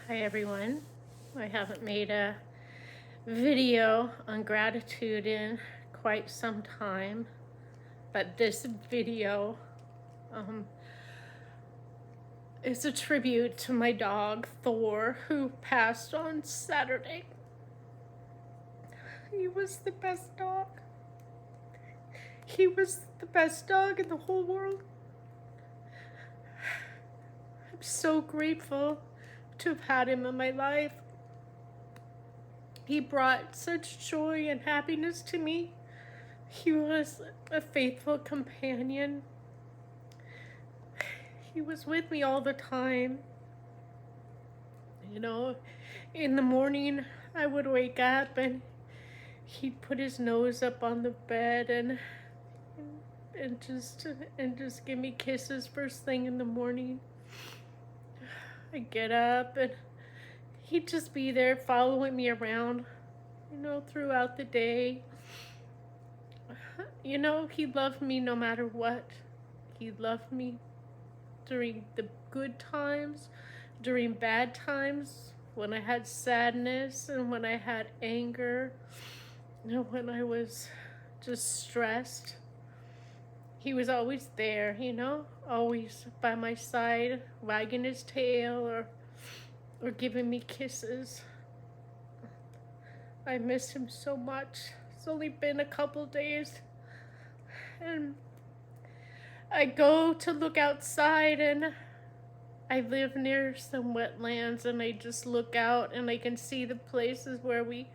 Hi everyone. I haven't made a video on gratitude in quite some time, but this video um, is a tribute to my dog Thor, who passed on Saturday. He was the best dog. He was the best dog in the whole world. I'm so grateful to have had him in my life. He brought such joy and happiness to me. He was a faithful companion. He was with me all the time. You know, in the morning I would wake up and he'd put his nose up on the bed and just give me kisses first thing in the morning. I'd get up and he'd just be there following me around, throughout the day. He loved me no matter what. He loved me during the good times, during bad times, when I had sadness and when I had anger, when I was just stressed. He was always there, always by my side, wagging his tail or giving me kisses. I miss him so much. It's only been a couple days, and I go to look outside and I live near some wetlands, and I just look out and I can see the places where we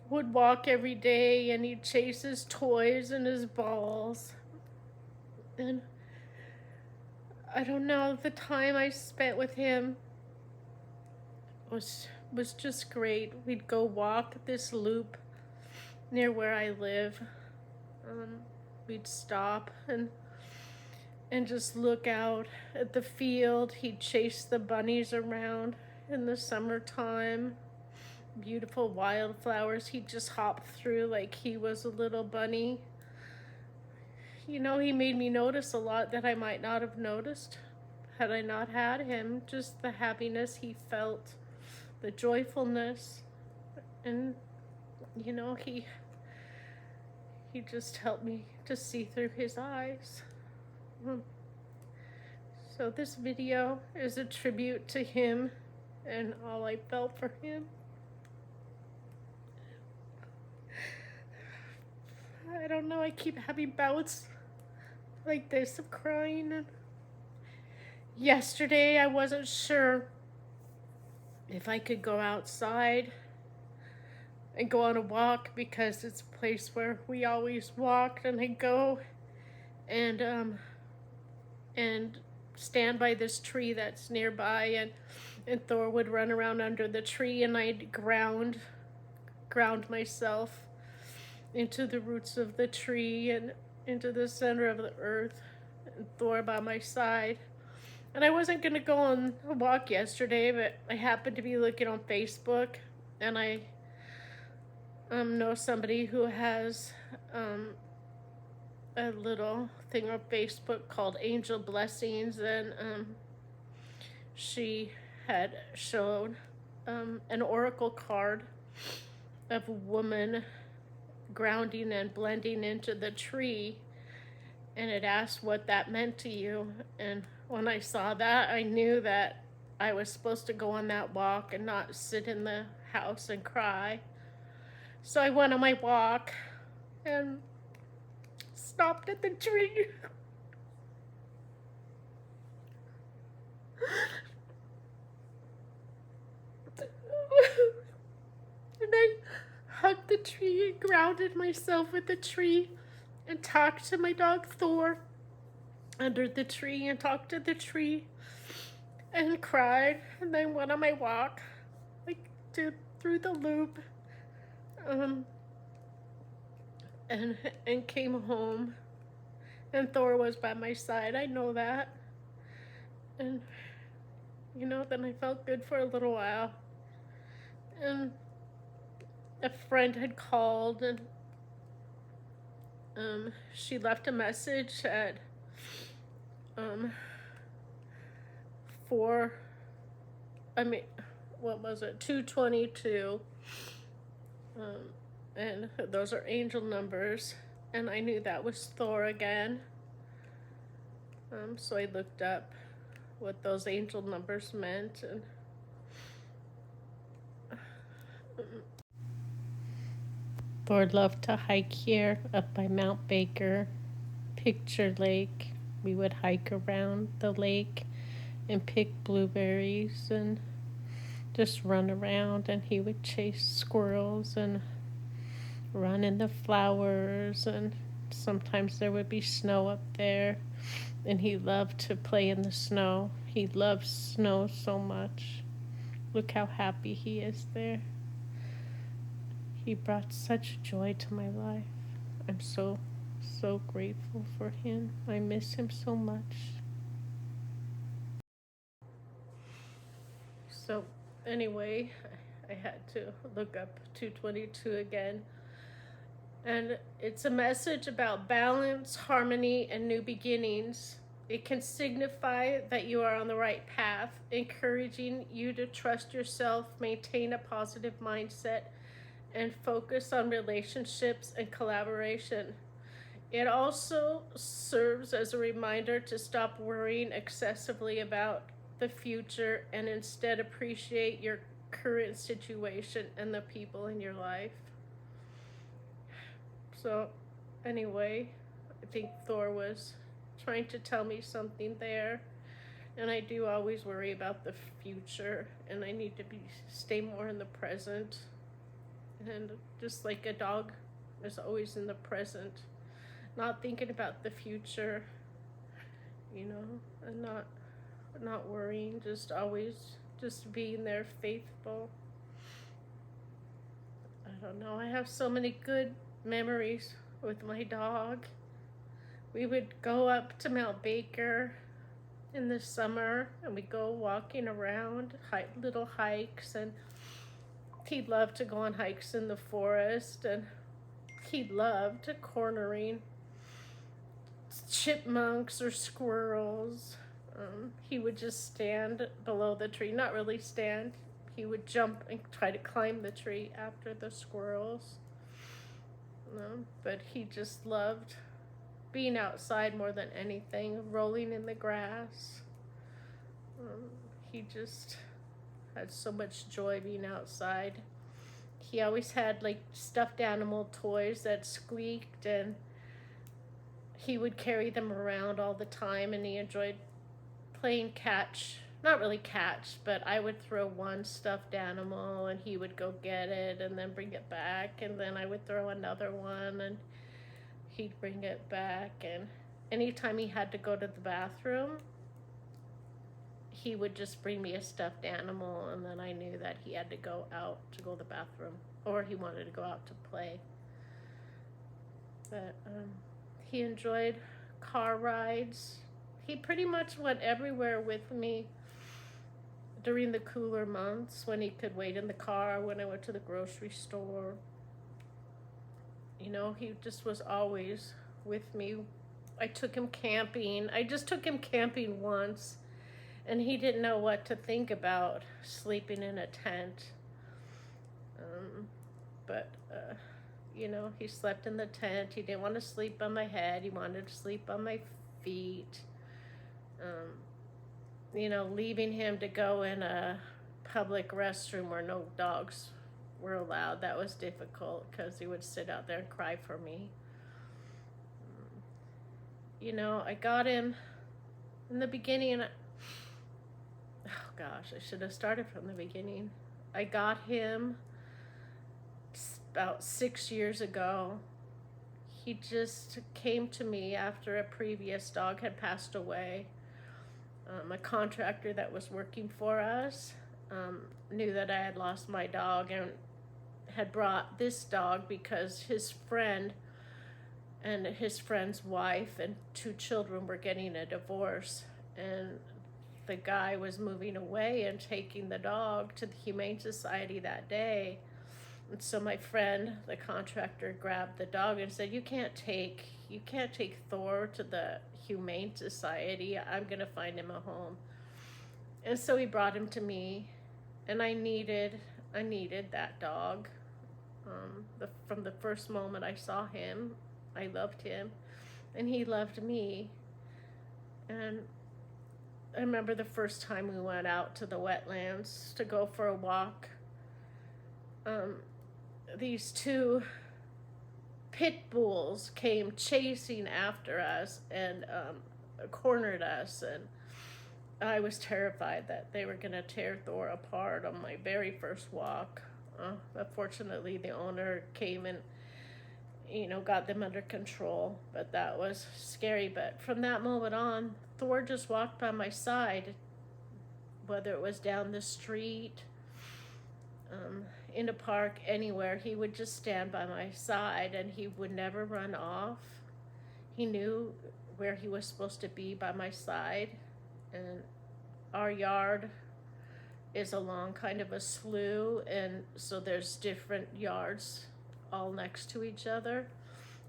would walk every day, and he'd chase his toys and his balls. And I don't know, the time I spent with him was just great. We'd go walk this loop near where I live. We'd stop and just look out at the field. He'd chase the bunnies around in the summertime. Beautiful wildflowers. He'd just hop through like he was a little bunny. He made me notice a lot that I might not have noticed had I not had him. Just the happiness he felt, the joyfulness, and he just helped me to see through his eyes. So this video is a tribute to him and all I felt for him. I don't know, I keep having bouts like this of crying. And yesterday I wasn't sure if I could go outside and go on a walk, because it's a place where we always walked, and I go and stand by this tree that's nearby, and Thor would run around under the tree, and I'd ground myself into the roots of the tree and into the center of the earth, and Thor by my side. And I wasn't going to go on a walk yesterday, but I happened to be looking on Facebook, and I know somebody who has a little thing on Facebook called Angel Blessings, and she had shown an oracle card of a woman grounding and blending into the tree, and it asked what that meant to you. And when I saw that, I knew that I was supposed to go on that walk and not sit in the house and cry. So I went on my walk and stopped at the tree. And I hugged the tree and grounded myself with the tree and talked to my dog Thor under the tree and talked to the tree and cried, and then went on my walk through the loop and came home, and Thor was by my side. I know that. And then I felt good for a little while, and a friend had called, and she left a message at 4 what was it, 222. Um, and those are angel numbers. And I knew that was Thor again. So I looked up what those angel numbers meant, and Thor loved to hike here up by Mount Baker, Picture Lake. We would hike around the lake and pick blueberries and just run around, and he would chase squirrels and run in the flowers, and sometimes there would be snow up there, and he loved to play in the snow. He loves snow so much. Look how happy he is there. He brought such joy to my life. I'm so grateful for him. I miss him so much. So anyway, I had to look up 222 again. And it's a message about balance, harmony, and new beginnings. It can signify that you are on the right path, encouraging you to trust yourself, maintain a positive mindset, and focus on relationships and collaboration. It also serves as a reminder to stop worrying excessively about the future and instead appreciate your current situation and the people in your life. So, anyway, I think Thor was trying to tell me something there. And I do always worry about the future, and I need to stay more in the present. And just like a dog is always in the present, not thinking about the future, you know, and not worrying, just always just being there faithful. I don't know, I have so many good memories with my dog. We would go up to Mount Baker in the summer, and we'd go walking around, little hikes, and he loved to go on hikes in the forest, and he loved cornering chipmunks or squirrels. He would just stand below the tree, not really stand. He would jump and try to climb the tree after the squirrels. But he just loved being outside more than anything, rolling in the grass. He just had so much joy being outside. He always had like stuffed animal toys that squeaked, and he would carry them around all the time, and he enjoyed playing catch. Not really catch, but I would throw one stuffed animal and he would go get it and then bring it back, and then I would throw another one and he'd bring it back. And anytime he had to go to the bathroom, he would just bring me a stuffed animal, and then I knew that he had to go out to go to the bathroom, or he wanted to go out to play. But he enjoyed car rides. He pretty much went everywhere with me during the cooler months when he could wait in the car when I went to the grocery store. You know, he just was always with me. I took him camping. I just took him camping once, and he didn't know what to think about sleeping in a tent. But you know, he slept in the tent. He didn't want to sleep on my head. He wanted to sleep on my feet. You know, leaving him to go in a public restroom where no dogs were allowed, that was difficult because he would sit out there and cry for me. You know, I got him in the beginning. Oh gosh, I should have started from the beginning. I got him about 6 years ago. He just came to me after a previous dog had passed away. A contractor that was working for us knew that I had lost my dog and had brought this dog because his friend and his friend's wife and 2 children were getting a divorce, and the guy was moving away and taking the dog to the Humane Society that day. And so my friend, the contractor, grabbed the dog and said, you can't take Thor to the Humane Society. I'm gonna find him a home. And so he brought him to me, And I needed that dog. From the first moment I saw him, I loved him, and he loved me. And I remember the first time we went out to the wetlands to go for a walk. Um, these two pit bulls came chasing after us and cornered us, and I was terrified that they were going to tear Thor apart on my very first walk. But fortunately, the owner came and, got them under control. But that was scary. But from that moment on, Thor just walked by my side, whether it was down the street, in a park, anywhere. He would just stand by my side, and he would never run off. He knew where he was supposed to be by my side. And our yard is along kind of a slough, and so there's different yards all next to each other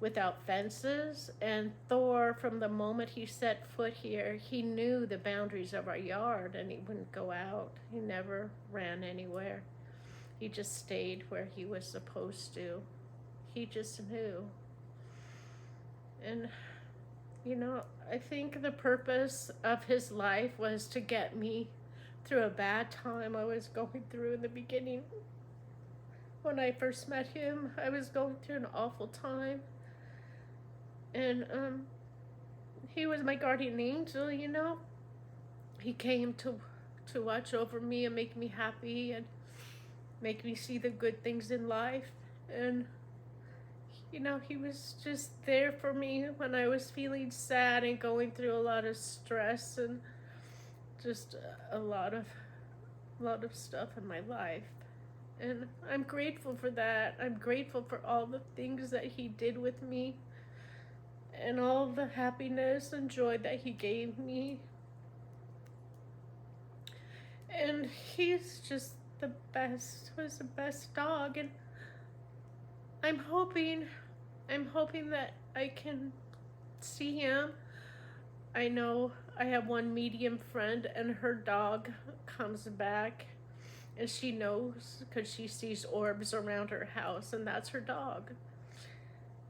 without fences. And Thor, from the moment he set foot here, he knew the boundaries of our yard, and he wouldn't go out. He never ran anywhere. He just stayed where he was supposed to. He just knew. And I think the purpose of his life was to get me through a bad time I was going through in the beginning. When I first met him, I was going through an awful time. And he was my guardian angel, He came to watch over me and make me happy and make me see the good things in life. And he was just there for me when I was feeling sad and going through a lot of stress and just a lot of stuff in my life. And I'm grateful for that. I'm grateful for all the things that he did with me and all the happiness and joy that he gave me. And he's just was the best dog. And I'm hoping that I can see him. I know I have one medium friend, and her dog comes back, and she knows because she sees orbs around her house, and that's her dog.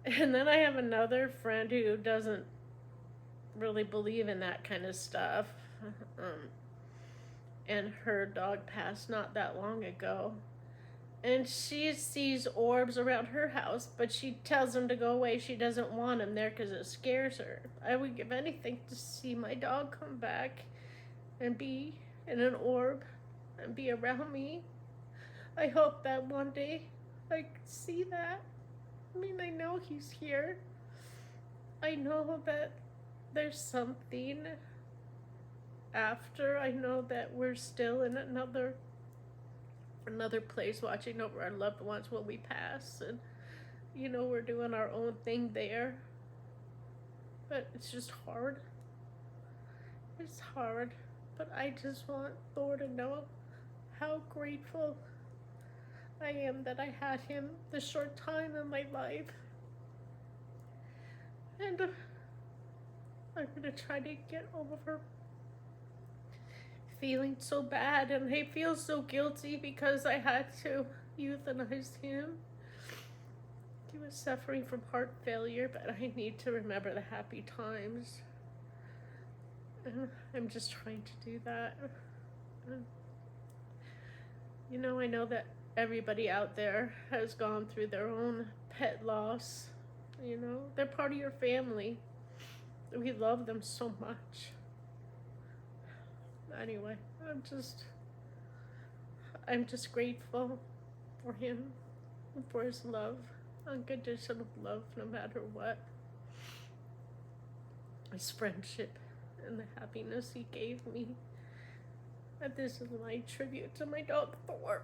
And then I have another friend who doesn't really believe in that kind of stuff. And her dog passed not that long ago. And she sees orbs around her house, but she tells him to go away. She doesn't want him there because it scares her. I would give anything to see my dog come back and be in an orb and be around me. I hope that one day I can see that. I mean, I know he's here. I know that there's something after. I know that we're still in another place watching over our loved ones when we pass, and we're doing our own thing there. But it's just hard. It's hard. But I just want Thor to know how grateful I am that I had him this short time in my life. And I'm gonna try to get over feeling so bad, and I feel so guilty because I had to euthanize him. He was suffering from heart failure, but I need to remember the happy times. And I'm just trying to do that. I know that everybody out there has gone through their own pet loss. They're part of your family. We love them so much. Anyway, I'm just grateful for him and for his love, unconditional love, no matter what. His friendship and the happiness he gave me. And this is my tribute to my dog Thor.